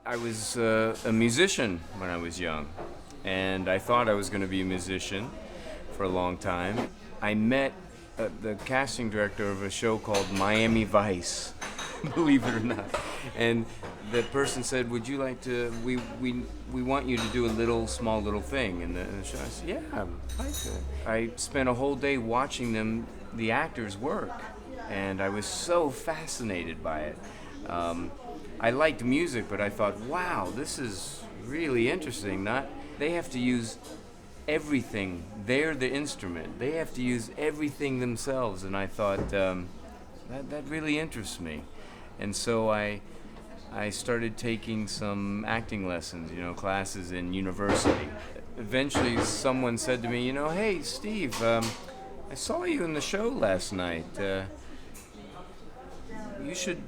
I was a musician when I was young, and I thought I was going to be a musician for a long time. I met the casting director of a show called Miami Vice, believe it or not. And the person said, "Would you like to? We want you to do a small little thing in the show." I said, "Yeah, I'd like to." I spent a whole day watching the actors work, and I was so fascinated by it. I liked music, but I thought, wow, this is really interesting. Not They have to use everything. They're the instrument. They have to use everything themselves, and I thought that really interests me. And so I started taking some acting lessons, classes in university. Eventually, someone said to me, "Hey, Steve, I saw you in the show last night. You should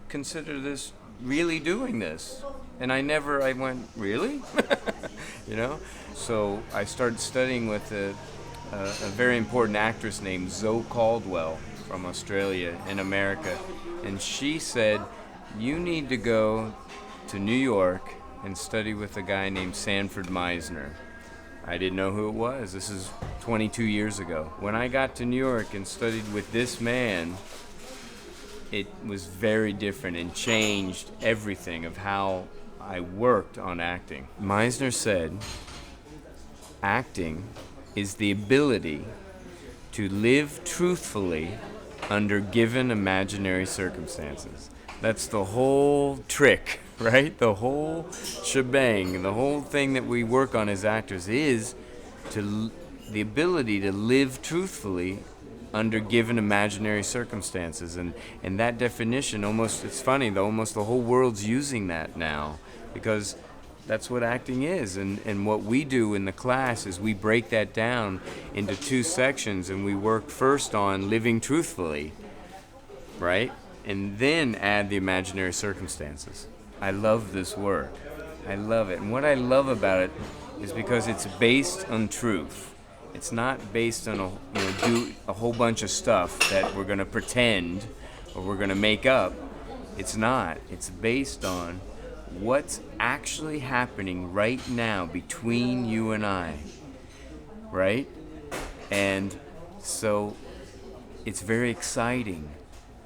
consider this really doing this." And I went, "Really?" you know? So I started studying with a very important actress named Zoe Caldwell from Australia in America. And she said, "You need to go to New York and study with a guy named Sanford Meisner." I didn't know who it was. This is 22 years ago. When I got to New York and studied with this man, it was very different and changed everything of how I worked on acting. Meisner said, "Acting is the ability to live truthfully under given imaginary circumstances." That's the whole trick, right? The whole shebang, the whole thing that we work on as actors is the ability to live truthfully under given imaginary circumstances. And that definition, it's funny, almost the whole world's using that now, because that's what acting is. And what we do in the class is we break that down into two sections, and we work first on living truthfully, right? And then add the imaginary circumstances. I love this work. I love it. And what I love about it is because it's based on truth. It's not based on do a whole bunch of stuff that we're going to pretend or we're going to make up. It's not. It's based on what's actually happening right now between you and I, right? And so it's very exciting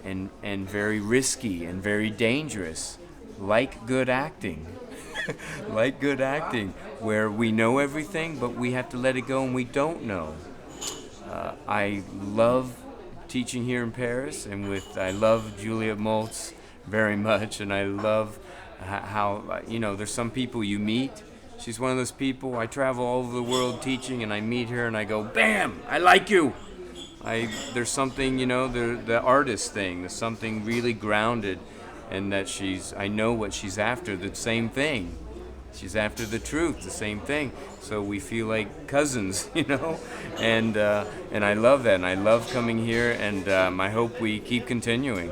and very risky and very dangerous, like good acting. Like good acting, where we know everything, but we have to let it go and we don't know. I love teaching here in Paris, and I love Juliette Moltes very much, and I love how, there's some people you meet. She's one of those people. I travel all over the world teaching, and I meet her, and I go, "Bam! I like you." There's something, the artist thing. There's something really grounded, and that I know what she's after, the same thing. She's after the truth, the same thing. So we feel like cousins, and I love that, and I love coming here, and I hope we keep continuing.